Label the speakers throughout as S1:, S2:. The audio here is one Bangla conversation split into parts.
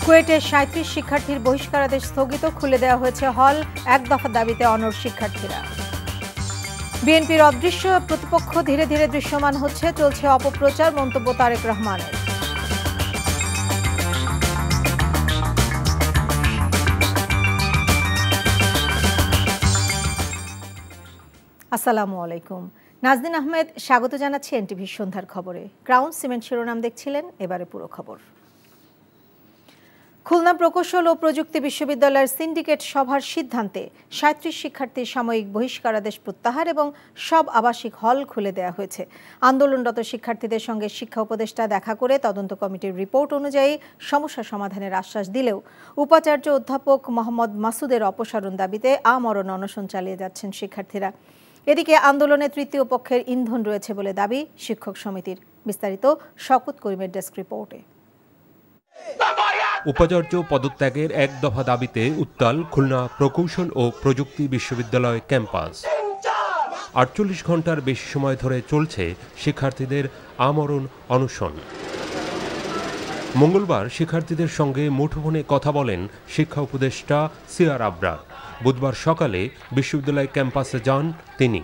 S1: কুয়েটের ৩৭ শিক্ষার্থীর বহিষ্কারাদেশ স্থগিত, খুলে দেওয়া হয়েছে হল। এক দফা দাবিতে অনড় শিক্ষার্থীরা। বিএনপির অদৃশ্য প্রতিপক্ষ ধীরে ধীরে দৃশ্যমান হচ্ছে, চলছে অপপ্রচার, মন্তব্য তারেক রহমানের। আসসালামু আলাইকুম। নাজনীন আহমেদ স্বাগত জানাচ্ছি এনটিভি সন্ধ্যার খবরে। ক্রাউন সিমেন্ট শিরোনাম দেখছিলেন, এবারে পুরো খবর। খুলনা প্রকৌশল ও প্রযুক্তি বিশ্ববিদ্যালয়ের সিন্ডিকেট সভার সিদ্ধান্তে ৩৭ শিক্ষার্থীর সাময়িক বহিষ্কারাদেশ প্রত্যাহার এবং সব আবাসিক হল খুলে দেওয়া হয়েছে। আন্দোলনরত শিক্ষার্থীদের সঙ্গে শিক্ষা উপদেষ্টা দেখা করে তদন্ত কমিটির রিপোর্ট অনুযায়ী সমস্যা সমাধানের আশ্বাস দিলেও উপাচার্য অধ্যাপক মোহাম্মদ মাসুদের অপসারণ দাবিতে আমরণ অনশন চালিয়ে যাচ্ছেন শিক্ষার্থীরা। এদিকে আন্দোলনে তৃতীয় পক্ষের ইন্ধন রয়েছে বলে দাবি শিক্ষক সমিতির। বিস্তারিত শওকত করিমের ডেস্ক রিপোর্টে।
S2: উপাচার্য পদত্যাগের এক দফা দাবিতে উত্তাল খুলনা প্রকৌশল ও প্রযুক্তি বিশ্ববিদ্যালয় ক্যাম্পাস। ৪৮ ঘন্টার বেশি সময় ধরে চলছে শিক্ষার্থীদের আমরণ অনশন। মঙ্গলবার শিক্ষার্থীদের সঙ্গে মুঠোফোনে কথা বলেন শিক্ষা উপদেষ্টা সিআর আবরার। বুধবার সকালে বিশ্ববিদ্যালয় ক্যাম্পাসে যান তিনি।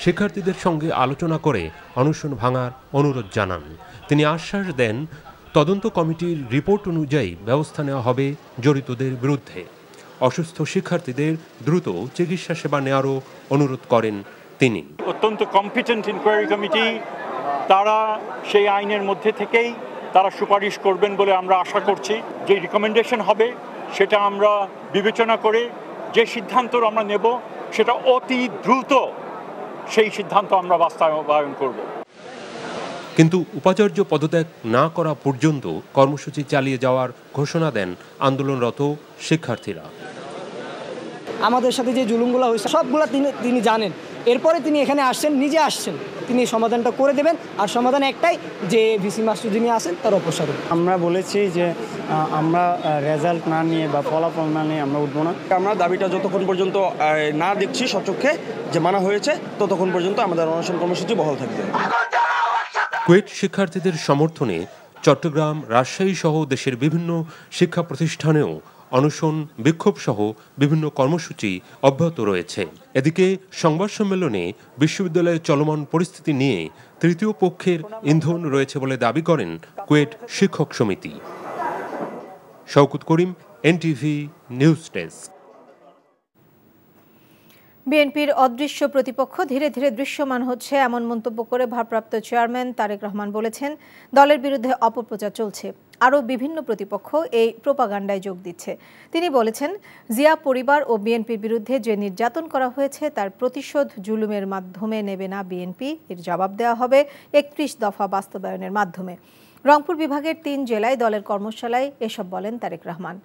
S2: শিক্ষার্থীদের সঙ্গে আলোচনা করে অনশন ভাঙার অনুরোধ জানান। তিনি আশ্বাস দেন, তদন্ত কমিটির রিপোর্ট অনুযায়ী ব্যবস্থা নেওয়া হবে জড়িতদের বিরুদ্ধে। অসুস্থ শিক্ষার্থীদের দ্রুত চিকিৎসা সেবা নেওয়ারও অনুরোধ করেন তিনি।
S3: অত্যন্ত কম্পিটেন্ট ইনকোয়ারি কমিটি, তারা সেই আইনের মধ্যে থেকেই তারা সুপারিশ করবেন বলে আমরা আশা করছি। যে রিকমেন্ডেশন হবে সেটা আমরা বিবেচনা করে যে সিদ্ধান্ত আমরা নেব সেটা অতি দ্রুত সেই সিদ্ধান্ত আমরা বাস্তবায়ন করব।
S2: কিন্তু উপাচার্য পদত্যাগ না করা পর্যন্ত কর্মসূচি চালিয়ে যাওয়ার ঘোষণা দেন আন্দোলনরত শিক্ষার্থীরা।
S4: আমাদের সাথে যে জুলুমগুলো হয়েছে সবগুলো তিনি জানেন। এরপরে তিনি এখানে আসছেন, নিজে আসছেন, তিনি সমাধানটা করে দেবেন। আর সমাধান একটাই, যে ভিসি মাস্টার যিনি আছেন তার অপসারণ।
S5: আমরা বলেছি যে আমরা রেজাল্ট না নিয়ে বা ফলাফল না নিয়ে আমরা উঠবো না।
S6: আমরা দাবিটা যতক্ষণ পর্যন্ত না দেখছি সচক্ষে যে মানা হয়েছে ততক্ষণ পর্যন্ত আমাদের অনশন কর্মসূচি বহাল থাকবে।
S2: কুয়েট শিক্ষার্থীদের সমর্থনে চট্টগ্রাম, রাজশাহী সহ দেশের বিভিন্ন শিক্ষা প্রতিষ্ঠানেও অনশন, বিক্ষোভ সহ বিভিন্ন কর্মসূচি অব্যাহত রয়েছে। এদিকে সংবাদ সম্মেলনে বিশ্ববিদ্যালয়ের চলমান পরিস্থিতি নিয়ে তৃতীয় পক্ষের ইন্ধন রয়েছে বলে দাবি করেন কুয়েট শিক্ষক সমিতি। শওকত করিম, এনটিভি নিউজ ডেস্ক।
S1: বিএনপির অদৃশ্য প্রতিপক্ষ ধীরে ধীরে দৃশ্যমান হচ্ছে, এমন মন্তব্য করে ভারপ্রাপ্ত চেয়ারম্যান তারেক রহমান বলেছেন, দলের বিরুদ্ধে অপপ্রচার চলছে। আরও বিভিন্ন প্রতিপক্ষ এই প্রোপাগান্ডায় যোগ দিচ্ছে। তিনি বলেছেন, জিয়া পরিবার ও বিএনপির বিরুদ্ধে যে নির্যাতন করা হয়েছে তার প্রতিশোধ জুলুমের মাধ্যমে নেবে না বিএনপি, এর জবাব দেওয়া হবে ৩১ দফা বাস্তবায়নের মাধ্যমে। রংপুর বিভাগের ৩ জেলায় দলের কর্মশালায় এসব বলেন তারেক রহমান।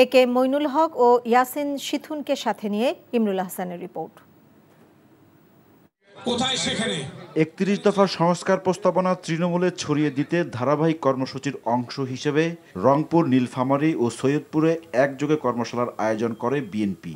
S1: একে মইনুল হক ও ইয়াসিন শিথুনকে সাথে নিয়ে ইমরুল হাসানের রিপোর্ট।
S7: ৩১ দফার সংস্কার প্রস্তাবনা তৃণমূলে ছড়িয়ে দিতে ধারাবাহিক কর্মসূচির অংশ হিসেবে রংপুর, নীলফামারী ও সৈয়দপুরে একযোগে কর্মশালার আয়োজন করে বিএনপি।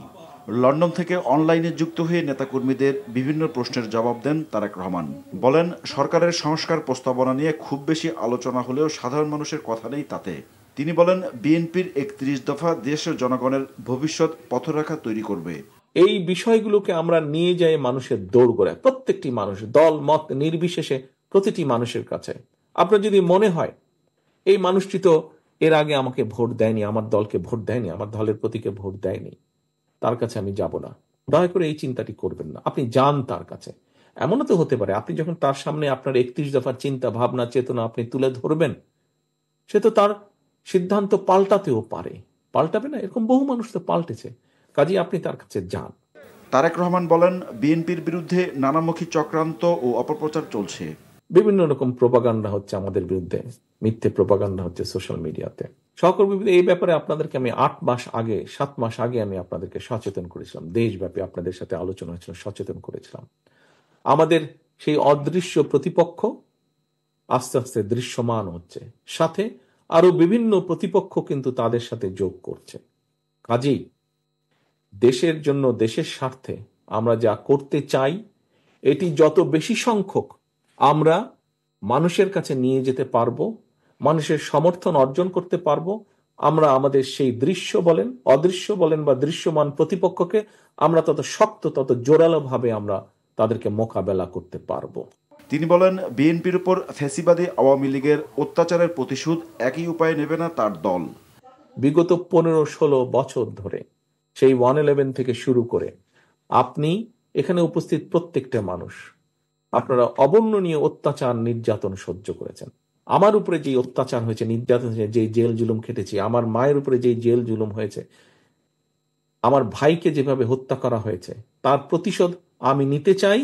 S7: লন্ডন থেকে অনলাইনে যুক্ত হয়ে নেতাকর্মীদের বিভিন্ন প্রশ্নের জবাব দেন তারেক রহমান। বলেন, সরকারের সংস্কার প্রস্তাবনা নিয়ে খুব বেশি আলোচনা হলেও সাধারণ মানুষের কথা নেই তাতে। তিনি বলেন, বিএনপির ৩১ দফা দেশের জনগণের ভবিষ্যৎ পথরেখা তৈরি করবে।
S8: এই বিষয়গুলোকে আমরা নিয়ে যাই মানুষের দোরগোড়ায়, প্রত্যেকটি মানুষ, দল মত নির্বিশেষে প্রতিটি মানুষের কাছে। আপনার যদি মনে হয় এই মানুষটি তো এর আগে আমাকে ভোট দেয়নি, আমার দলকে ভোট দেয়নি, আমার দলের প্রতীকে ভোট দেয়নি, তার কাছে আমি যাব না, দয়া করে এই চিন্তাটি করবেন না। আপনি যান তার কাছে। এমনও তো হতে পারে আপনি যখন তার সামনে আপনার ৩১ দফার চিন্তা ভাবনা চেতনা আপনি তুলে ধরবেন, সে তো তার সিদ্ধান্ত পাল্টাতেও পারে। পাল্টাবে না, এরকম বহু মানুষ তো পাল্টেছে। কাজেই আপনি তার কাছে যান।
S7: তারেক রহমান বলেন, বিএনপির বিরুদ্ধে নানামুখী চক্রান্ত ও অপপ্রচার চলছে।
S8: বিভিন্ন রকম প্রোপাগান্ডা হচ্ছে আমাদের বিরুদ্ধে, মিথ্যে প্রোপাগান্ডা হচ্ছে সোশ্যাল মিডিয়াতে। সহকর্মী, এই ব্যাপারে আপনাদেরকে আমি 7 মাস আগে আমি আপনাদেরকে সচেতন করেছিলাম। দেশব্যাপী আপনাদের সাথে আলোচনা হয়েছিল, সচেতন করেছিলাম। আমাদের সেই অদৃশ্য প্রতিপক্ষ আস্তে আস্তে দৃশ্যমান হচ্ছে, সাথে আরো বিভিন্ন প্রতিপক্ষ কিন্তু তাদের সাথে যোগ করছে। কাজেই দেশের জন্য, দেশের স্বার্থে আমরা যা করতে চাই এটি যত বেশি সংখ্যক আমরা মানুষের কাছে নিয়ে যেতে পারবো, মানুষের সমর্থন অর্জন করতে পারবো, আমরা আমাদের সেই দৃশ্য বলেন, অদৃশ্য বলেন বা দৃশ্যমান প্রতিপক্ষকে আমরা তত শক্ত, তত জোরালো ভাবে আমরা তাদেরকে মোকাবেলা করতে পারবো।
S7: তিনি বলেন, বিএনপির উপর ফ্যাসিবাদী আওয়ামী লীগের অত্যাচারের প্রতিশোধ একই উপায়ে নেবে না তার দল।
S8: বিগত 15-16 বছর ধরে সেই 111 থেকে শুরু করে আপনি এখানে উপস্থিত প্রত্যেকটা মানুষ আপনারা অবর্ণনীয় অত্যাচার নির্যাতন সহ্য করেছেন। আমার উপরে যে অত্যাচার হয়েছে, নির্যাতন হয়েছে, যে জেল জুলুম খেটেছি, আমার মায়ের উপরে যে জেল জুলুম হয়েছে, আমার ভাইকে যেভাবে হত্যা করা হয়েছে, তার প্রতিশোধ আমি নিতে চাই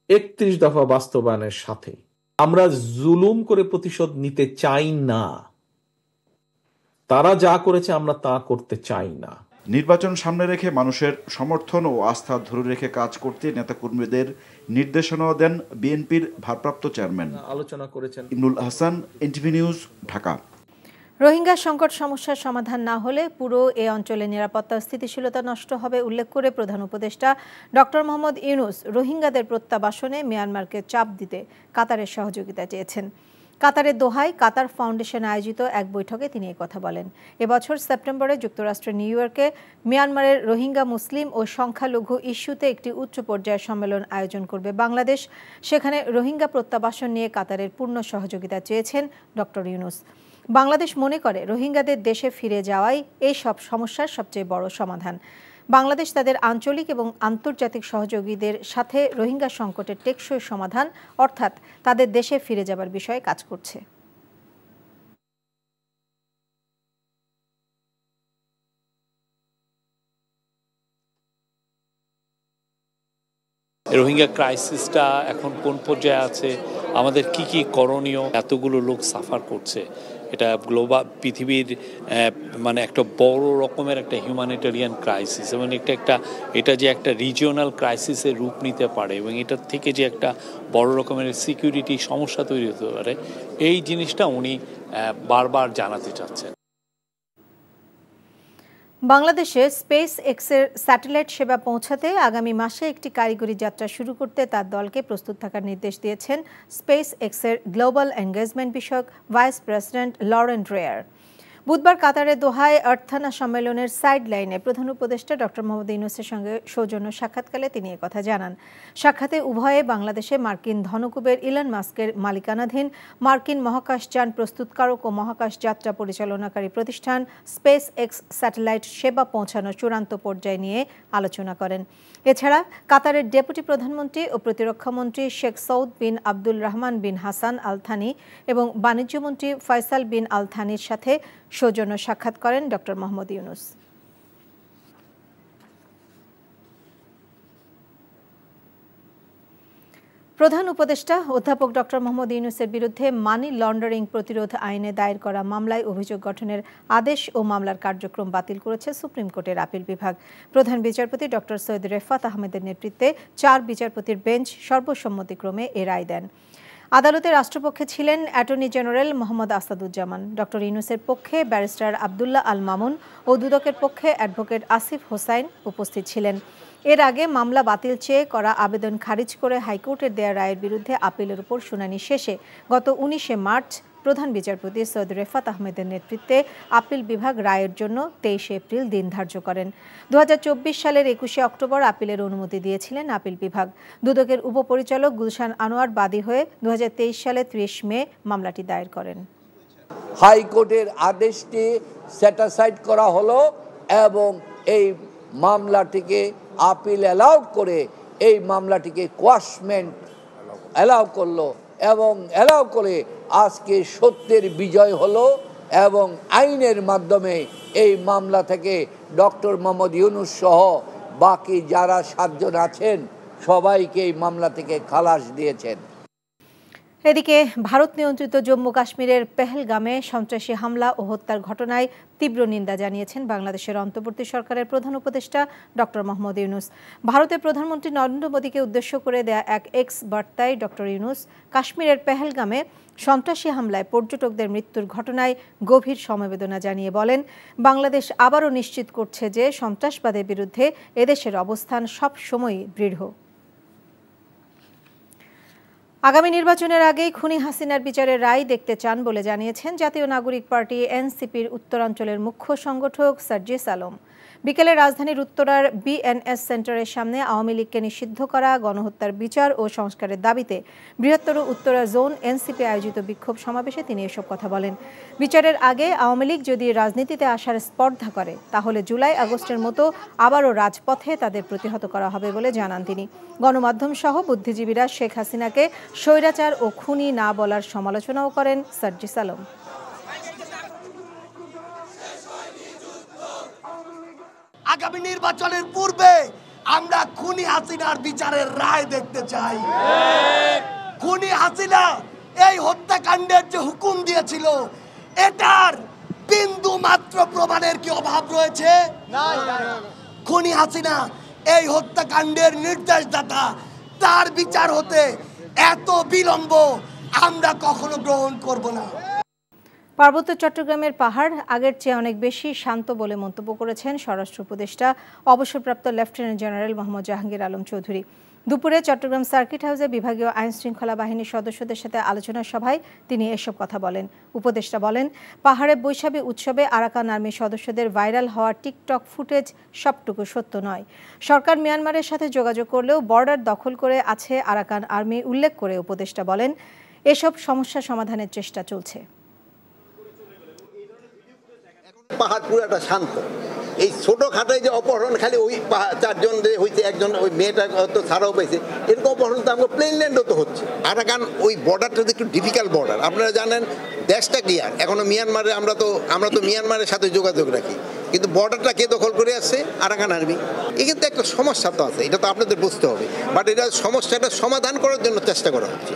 S8: 31 দফা বাস্তবায়নের সাথে। আমরা জুলুম করে প্রতিশোধ নিতে চাই না। তারা যা করেছে আমরা তা করতে চাই না।
S7: নির্বাচন সামনে রেখে মানুষের সমর্থন ও আস্থা ধরে রেখে কাজ করতে নেতাকর্মীদের নির্দেশনা দেন বিএনপির ভারপ্রাপ্ত চেয়ারম্যান।
S8: আলোচনা করেছেন
S7: ইমরুল হাসান, এনটিভি নিউজ, ঢাকা।
S1: রোহিঙ্গা সংকট সমস্যার সমাধান না হলে পুরো এ অঞ্চলের নিরাপত্তা স্থিতিশীলতা নষ্ট হবে উল্লেখ করে প্রধান উপদেষ্টা ডক্টর মোহাম্মদ ইউনূস রোহিঙ্গাদের প্রত্যাবাসনে মিয়ানমারকে চাপ দিতে কাতারের সহযোগিতা চেয়েছেন। কাতারের দোহায় কাতার ফাউন্ডেশন আয়োজিত এক বৈঠকে তিনি কথা বলেন। এবছর সেপ্টেম্বরে যুক্তরাষ্ট্রের নিউ ইয়র্কে মিয়ানমারের রোহিঙ্গা মুসলিম ও সংখ্যালঘু ইস্যুতে একটি উচ্চ পর্যায়ের সম্মেলন আয়োজন করবে বাংলাদেশ। সেখানে রোহিঙ্গা প্রত্যাবাসন নিয়ে কাতারের পূর্ণ সহযোগিতা চেয়েছেন ডক্টর ইউনূস। বাংলাদেশ মনে করে রোহিঙ্গাদের দেশে ফিরে যাওয়াই এই সব সমস্যার সবচেয়ে বড় সমাধান। বাংলাদেশ তাদের আঞ্চলিক এবং আন্তর্জাতিক সহযোগীদের সাথে রোহিঙ্গা সংকটের টেকসই সমাধান অর্থাৎ তাদের দেশে ফিরে যাবার বিষয়ে কাজ করছে।
S9: রোহিঙ্গা ক্রাইসিসটা এখন কোন পর্যায়ে আছে, আমাদের কি কি করণীয়, এতগুলো লোক সাফার করছে, এটা গ্লোবাল পৃথিবীর মানে একটা বড় রকমের একটা হিউম্যানিটেরিয়ান ক্রাইসিস এবং এটা যে একটা রিজিওনাল ক্রাইসিসের রূপ নিতে পারে এবং এটার থেকে যে একটা বড় রকমের সিকিউরিটি সমস্যা তৈরি হতে পারে, এই জিনিসটা উনি বারবার জানাতে চাচ্ছেন।
S1: বাংলাদেশে স্পেস এক্সের স্যাটেলাইট সেবা পৌঁছাতে আগামী মাসে একটি কারিগরি যাত্রা শুরু করতে তার দলকে প্রস্তুত থাকার নির্দেশ দিয়েছেন স্পেস এক্সের গ্লোবাল এনগেজমেন্ট বিষয়ক ভাইস প্রেসিডেন্ট লরেন ড্রেয়ার। বুধবার কাতারের দোহায় আর্থানা সম্মেলনের সাইড লাইনে প্রধান উপদেষ্টা ডক্টর মোহাম্মদ ইউনূসের সঙ্গে সৌজন্য সাক্ষাৎকালে তিনি একথা জানান। সাক্ষাতে উভয়ে বাংলাদেশে মার্কিন ধনকুবের ইলন মাস্কের মালিকানাধীন মার্কিন মহাকাশযান প্রস্তুতকারক ও মহাকাশ যাত্রা পরিচালনাকারী প্রতিষ্ঠান স্পেস এক্স স্যাটেলাইট সেবা পৌঁছানোর চূড়ান্ত পর্যায় নিয়ে আলোচনা করেন। এছাড়া কাতারের ডেপুটি প্রধানমন্ত্রী ও প্রতিরক্ষামন্ত্রী শেখ সৌদ বিন আব্দুল রহমান বিন হাসান আল থানি এবং বাণিজ্যমন্ত্রী ফয়সাল বিন আল থানির সাথে সৌজন্য সাক্ষাৎ করেন ডক্টর মোহাম্মদ ইউনূস। প্রধান উপদেষ্টা অধ্যাপক ডক্টর মোহাম্মদ ইউনূসের বিরুদ্ধে মানি লন্ডারিং প্রতিরোধ আইনে দায়ের করা মামলায় অভিযোগ গঠনের আদেশ ও মামলার কার্যক্রম বাতিল করেছে সুপ্রিম কোর্টের আপিল বিভাগ। প্রধান বিচারপতি ডক্টর সৈয়দ রেফাত আহমেদের নেতৃত্বে 4 বিচারপতির বেঞ্চ সর্বসম্মতিক্রমে এ রায় দেন। আদালতে রাষ্ট্রপক্ষে ছিলেন attorney general Mohammad Asaduzzaman. Doctor ইউনূসের পক্ষে ব্যারিস্টার আবদুল্লাহ আল মামুন ও দুদকের পক্ষে অ্যাডভোকেট আসিফ হোসাইন উপস্থিত ছিলেন। এর আগে মামলা বাতিল চেয়ে করা আবেদন খারিজ করে হাইকোর্টের দেয়া রায়ের বিরুদ্ধে আপিলের উপর শুনানি শেষে গত 19শে মার্চ প্রধান বিচারপতি সৈয়দ রেফাত আহমেদের নেতৃত্বে আপিল বিভাগ রায়ের জন্য 23 এপ্রিল দিন ধার্য করেন। 2024 সালের 21শে অক্টোবর আপিলের অনুমতি দিয়েছিলেন আপিল বিভাগ। দুদকের উপপরিচালক গুলশান আনোয়ার বাদী হয়ে 2023 সালে 30 মে মামলাটি দায়ের করেন।
S10: হাইকোর্টের আদেশটি সেটাসাইড করা হলো এবং এই মামলাটিকে আপিল অ্যালাউ করে এই মামলাটিকে কোয়াশমেন্ট অ্যালাউ করলো এবং অ্যালাউ করে আজকে সত্যের বিজয় হলো এবং আইনের মাধ্যমে এই মামলা থেকে ডক্টর মোহাম্মদ ইউনূস সহ বাকি যারা 7 জন আছেন সবাইকে এই মামলা থেকে খালাস দিয়েছেন।
S1: এদিকে ভারত নিয়ন্ত্রিত জম্মু কাশ্মীরের পেহেলগামে সন্ত্রাসী হামলা ও হত্যার ঘটনায় তীব্র নিন্দা জানিয়েছেন বাংলাদেশের অন্তর্বর্তী সরকারের প্রধান উপদেষ্টা ডক্টর মোহাম্মদ ইউনূস। ভারতের প্রধানমন্ত্রী নরেন্দ্র মোদীকে উদ্দেশ্য করে দেয়া এক এক্স বার্তায় ডক্টর ইউনূস কাশ্মীরের পেহেলগামে সন্ত্রাসী হামলায় পর্যটকদের মৃত্যুর ঘটনায় গভীর সমবেদনা জানিয়ে বলেন, বাংলাদেশ আবারও নিশ্চিত করছে যে সন্ত্রাসবাদের বিরুদ্ধে এদেশের অবস্থান সব সময়ই দৃঢ়। আগামী নির্বাচনের আগেই খুনি হাসিনার বিচারের রায় দেখতে চান বলে জানিয়েছেন জাতীয় নাগরিক পার্টি এনসিপির উত্তরাঞ্চলের মুখ্য সংগঠক সার্জিস আলম। বিকেলে রাজধানীর উত্তরার বিএনএস সেন্টারের সামনে আওয়ামী লীগকে নিষিদ্ধ করা, গণহত্যার বিচার ও সংস্কারের দাবিতে বৃহত্তর উত্তরা জোন এনসিপি আয়োজিত বিক্ষোভ সমাবেশে তিনি এসব কথা বলেন। বিচারের আগে আওয়ামী লীগ যদি রাজনীতিতে আসার স্পর্ধা করে তাহলে জুলাই আগস্টের মতো আবারও রাজপথে তাদের প্রতিহত করা হবে বলে জানান তিনি। গণমাধ্যম সহ বুদ্ধিজীবীরা শেখ হাসিনাকে স্বৈরাচার ও খুনি না বলার সমালোচনাও করেন সার্জিস আলম।
S11: আগামী নির্বাচনের পূর্বে আমরা খুনি হাসিনার বিচারের রায় দেখতে চাই। খুনি হাসিনা এই হত্যাকাণ্ডের যে হুকুম দিয়েছিল এটার বিন্দু মাত্র প্রমাণের কি অভাব রয়েছে? খুনি হাসিনা এই হত্যাকাণ্ডের নির্দেশদাতা, তার বিচার হতে এত বিলম্ব আমরা কখনো গ্রহণ করব না।
S1: পার্বত্য চট্টগ্রামের পাহাড় আগের চেয়ে অনেক বেশি শান্ত বলে মন্তব্য করেছেন স্বরাষ্ট্র উপদেষ্টা অবসরপ্রাপ্ত লেফটেন্যান্ট জেনারেল মোহাম্মদ জাহাঙ্গীর আলম চৌধুরী। দুপুরে চট্টগ্রাম সার্কিট হাউসে বিভাগীয় আইন শৃঙ্খলা বাহিনীর সদস্যদের সাথে আলোচনা সভায় তিনি এসব কথা বলেন। উপদেষ্টা বলেন, পাহাড়ে বৈশাখী উৎসবে আরাকান আর্মির সদস্যদের ভাইরাল হওয়া টিকটক ফুটেজ সবটুকু সত্য নয়। সরকার মিয়ানমারের সাথে যোগাযোগ করলেও বর্ডার দখল করে আছে আরাকান আর্মি উল্লেখ করে উপদেষ্টা বলেন, এসব সমস্যা সমাধানের চেষ্টা চলছে।
S12: পাহাড় পুরাটা শান্ত। এই ছোটখাটায় যে অপহরণ খালি ওই চারজন হইতে একজন ওই মেয়েটা তো ছাড়াও পাইছে, এরকম অপহরণ তো আমরা প্লেনল্যান্ডও তো হচ্ছে। আরাকান ওই বর্ডারটা একটু ডিফিকাল্ট বর্ডার, আপনারা জানেন দেশটা ক্লিয়ার। এখনো মিয়ানমারে আমরা তো মিয়ানমারের সাথে যোগাযোগ রাখি, কিন্তু বর্ডারটা কে দখল করে আসছে? Arakan army. এই কিন্তু একটা সমস্যা তো আছে, এটা তো আপনাদের বুঝতে হবে, বাট এটা সমস্যাটা সমাধান করার জন্য চেষ্টা করা হচ্ছে।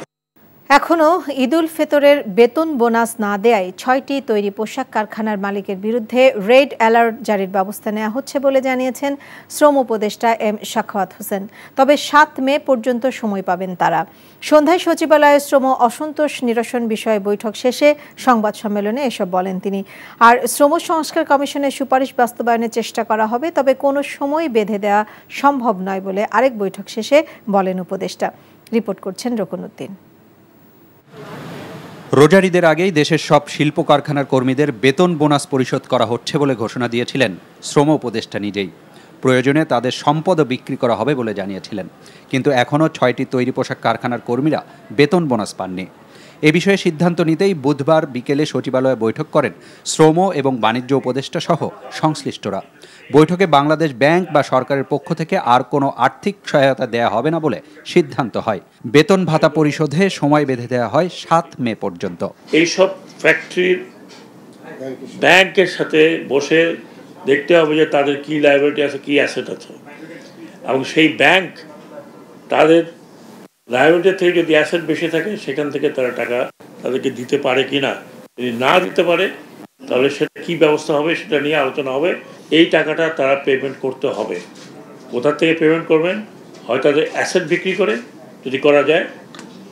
S1: এখনও ঈদুল ফিতরের বেতন বোনাস না দেয়ায় 6টি তৈরি পোশাক কারখানার মালিকের বিরুদ্ধে রেড অ্যালার্ট জারির ব্যবস্থা নেওয়া হচ্ছে বলে জানিয়েছেন শ্রম উপদেষ্টা এম সাখাওয়াত হোসেন। তবে 7 মে পর্যন্ত সময় পাবেন তারা। সন্ধ্যায় সচিবালয়ে শ্রম অসন্তোষ নিরসন বিষয়ে বৈঠক শেষে সংবাদ সম্মেলনে এসব বলেন তিনি। আর শ্রম সংস্কার কমিশনের সুপারিশ বাস্তবায়নের চেষ্টা করা হবে, তবে কোনো সময় বেঁধে দেওয়া সম্ভব নয় বলে আরেক বৈঠক শেষে বলেন উপদেষ্টা। রিপোর্ট করছেন রকনউদ্দিন।
S13: রোজার ঈদের আগেই দেশের সব শিল্প কারখানার কর্মীদের বেতন বোনাস পরিশোধ করা হচ্ছে বলে ঘোষণা দিয়েছিলেন শ্রম উপদেষ্টা নিজেই। প্রয়োজনে তাদের সম্পদও বিক্রি করা হবে বলে জানিয়েছিলেন। কিন্তু এখনও 6টি তৈরি পোশাক কারখানার কর্মীরা বেতন বোনাস পাননি। এ বিষয়ে সিদ্ধান্ত নিতেই বুধবার বিকেলে সচিবালয়ে বৈঠক করেন শ্রম এবং বাণিজ্য উপদেষ্টা সহ সংশ্লিষ্টরা। বৈঠকে বাংলাদেশ ব্যাংক বা সরকারের পক্ষ থেকে আর কোনো আর্থিক সহায়তা দেয়া হবে না বলে সিদ্ধান্ত হয়। বেতন ভাতা পরিশোধে সময় বেঁধে দেওয়া হয় 7 মে পর্যন্ত।
S9: এইসব ফ্যাক্টরির ব্যাংকের সাথে বসে দেখতে হবে যে তাদের কি লায়াবিলিটি আছে, কি অ্যাসেট আছে, এবং সেই ব্যাংক তাদের লায়াবিলিটি থেকে যদি অ্যাসেট বেশি থাকে সেখান থেকে তারা টাকা তাদেরকে দিতে পারে কি না। যদি না দিতে পারে তাহলে সেটা কী ব্যবস্থা হবে সেটা নিয়ে আলোচনা হবে। এই টাকাটা তারা পেমেন্ট করতে হবে। কোথা থেকে পেমেন্ট করবেন? হয় তাদের অ্যাসেট বিক্রি করে, যদি করা যায়,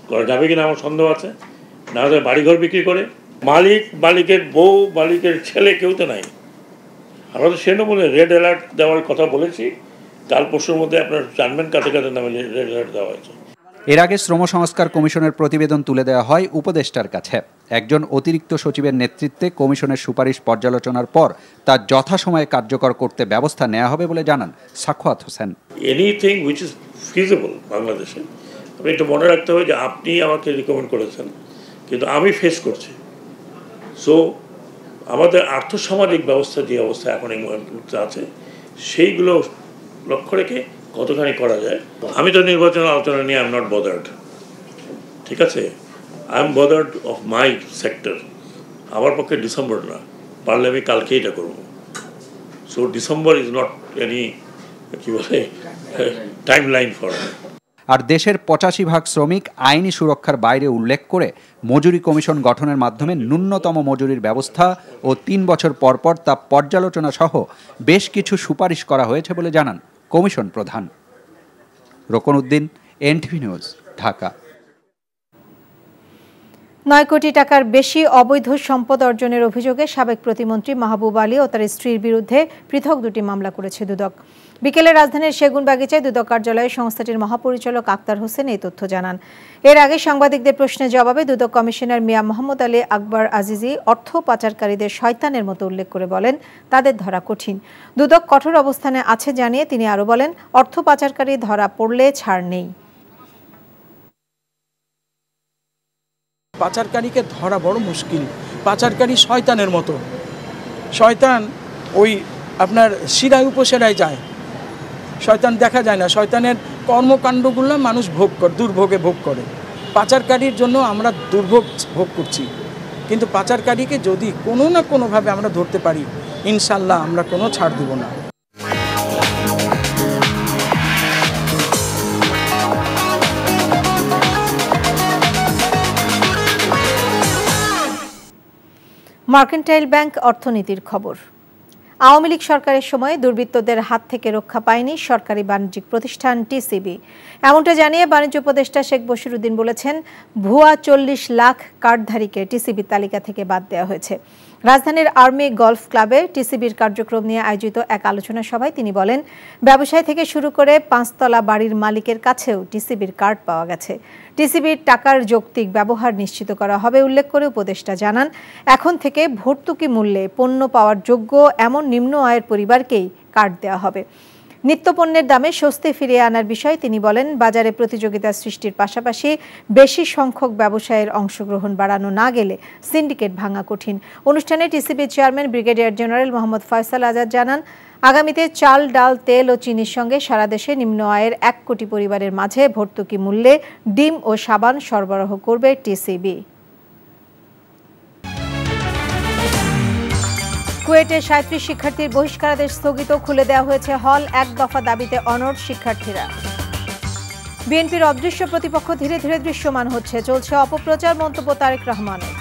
S9: করা যাবে কিনা আমার সন্দেহ আছে, না হলে বাড়িঘর বিক্রি করে। মালিকের বউ, মালিকের ছেলে কেউ তো নাই। আমরা তো সেটা বলে রেড অ্যালার্ট দেওয়ার কথা বলেছি, কাল পরশুর মধ্যে আপনার জানবেন কাতে কাদের নামে রেড অ্যালার্ট দেওয়া হয়েছে।
S13: এর আগে শ্রম সংস্কার কমিশনের প্রতিবেদন তুলে দেওয়া হয় উপদেষ্টার কাছে। একজন অতিরিক্ত সচিবের নেতৃত্বে কমিশনের সুপারিশ পর্যালোচনার পর তা যথাসময়ে কার্যকর করতে ব্যবস্থা নেওয়া হবে বলে জানান Sakhawat Hossain.
S9: Anything which is feasible বাংলাদেশে, আপনি একটু মনে রাখতে হবে যে আপনি আমাকে রিকমেন্ড করেছেন, কিন্তু আমি ফেস করছি। সো আমাদের আর্থসামাজিক ব্যবস্থা যে অবস্থা এখন এই মুহূর্তে আছে, সেইগুলো লক্ষ্য রেখে কতখানি করা যায়। আমি তো নির্বাচন আলোচনা নিয়ে আই এম নট বদার্ড, ঠিক আছে। I am bothered of my sector. আমার পক্ষে ডিসেম্বর না, পারলে আমি কালকে এটা করব। So December is not any কি বলে টাইম লাইন ফর।
S13: আর দেশের 85% শ্রমিক আইনি সুরক্ষার বাইরে উল্লেখ করে মজুরি কমিশন গঠনের মাধ্যমে ন্যূনতম মজুরির ব্যবস্থা ও 3 বছর পর পর তা পর্যালোচনা সহ বেশ কিছু সুপারিশ করা হয়েছে বলে জানান কমিশন প্রধান। রকনউদ্দিন, এনটিভি নিউজ, ঢাকা।
S1: 9 কোটি টাকার বেশি অবৈধ সম্পদ অর্জনের অভিযোগে সাবেক প্রতিমন্ত্রী মাহবুব আলী ও তার স্ত্রীর বিরুদ্ধে পৃথক 2টি মামলা করেছে দুদক। বিকেলে রাজধানীর সেগুনবাগিচায় দুদক কার্যালয়ে সংস্থাটির মহাপরিচালক আক্তার হোসেন এই তথ্য জানান। এর আগে সাংবাদিকদের প্রশ্নের জবাবে দুদক কমিশনার মিয়া মোহাম্মদ আলী আকবর আজিজি অর্থ পাচারকারীদের শয়তানের মতো উল্লেখ করে বলেন, তাদের ধরা কঠিন। দুদক কঠোর অবস্থানে আছে জানিয়ে তিনি আরও বলেন, অর্থ পাচারকারী ধরা পড়লে ছাড় নেই।
S14: পাচারকারীকে ধরা বড় মুশকিল। পাচারকারী শয়তানের মতো, শয়তান ওই আপনার শিরায় উপশিরায় যায়, শয়তান দেখা যায় না। শয়তানের কর্মকাণ্ডগুলো মানুষ দুর্ভোগে ভোগ করে। পাচারকারীর জন্য আমরা দুর্ভোগ ভোগ করছি, কিন্তু পাচারকারীকে যদি কোনো না কোনোভাবে আমরা ধরতে পারি, ইনশাল্লাহ আমরা কোনো ছাড় দিব না।
S1: মার্কেন্টাইল ব্যাংক অর্থনীতির খবর। আওয়ামী লীগ সরকারের সময় দুর্বৃত্তদের হাত থেকে রক্ষা পায়নি সরকারি বাণিজ্যিক প্রতিষ্ঠান টিসিবি। এমনটা জানিয়ে বাণিজ্য উপদেষ্টা শেখ বশিরউদ্দিন বলেছেন, ভুয়া 40 লাখ কার্ডধারীকে টিসিবির তালিকা থেকে বাদ দেওয়া হয়েছে। রাজধানীর আর্মি গলফ ক্লাবে টিসিবির কার্যক্রম নিয়ে আয়োজিত এক আলোচনা সভায় তিনি বলেন, ব্যবসায়ী থেকে শুরু করে 5 তলা বাড়ির মালিকের কাছেও টিসিবির কার্ড পাওয়া গেছে। টিসিবির টাকার যৌক্তিক ব্যবহার নিশ্চিত করা হবে উল্লেখ করে উপদেষ্টা জানান, এখন থেকে ভর্তুকি মূল্যে পণ্য পাওয়ার যোগ্য এমন নিম্ন আয়ের পরিবারকেই কার্ড দেওয়া হবে। নিত্যপণ্যের দামে স্বস্তি ফিরিয়ে আনার বিষয়ে তিনি বলেন, বাজারে প্রতিযোগিতা সৃষ্টির পাশাপাশি বেশি সংখ্যক ব্যবসায়ের অংশগ্রহণ বাড়ানো না গেলে সিন্ডিকেট ভাঙা কঠিন। অনুষ্ঠানে টিসিবির chairman brigadier general Mohammad Faisal Azad জানান, আগামীতে চাল, ডাল, তেল ও চিনির সঙ্গে সারা দেশে নিম্ন আয়ের 1 কোটি পরিবারের মাঝে ভর্তুকি মূল্যে ডিম ও সাবান সরবরাহ করবে টিসিবি। কুয়েটে 37 শিক্ষার্থীর বহিষ্কারাদেশ স্থগিত, খুলে দেওয়া হয়েছে হল। 1 দফা দাবিতে অনড় শিক্ষার্থীরা। বিএনপির অদৃশ্য প্রতিপক্ষ ধীরে ধীরে দৃশ্যমান হচ্ছে, চলছে অপপ্রচার, মন্তব্য তারেক রহমানের।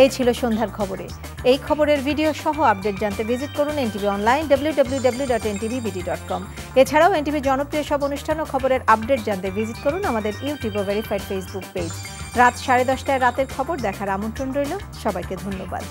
S1: এই ছিল সন্ধ্যার খবরে। এই খবরের ভিডিও সহ আপডেট জানতে ভিজিট করুন এনটিভি অনলাইন www.ntvbd.com। এছাড়াও এনটিভি জনপ্রিয় সব অনুষ্ঠান ও খবরের আপডেট জানতে ভিজিট করুন আমাদের ইউটিউব ও ভেরিফাইড ফেসবুক পেজ। রাত 10:30টায় রাতের খবর দেখার আমন্ত্রণ রইল। সবাইকে ধন্যবাদ।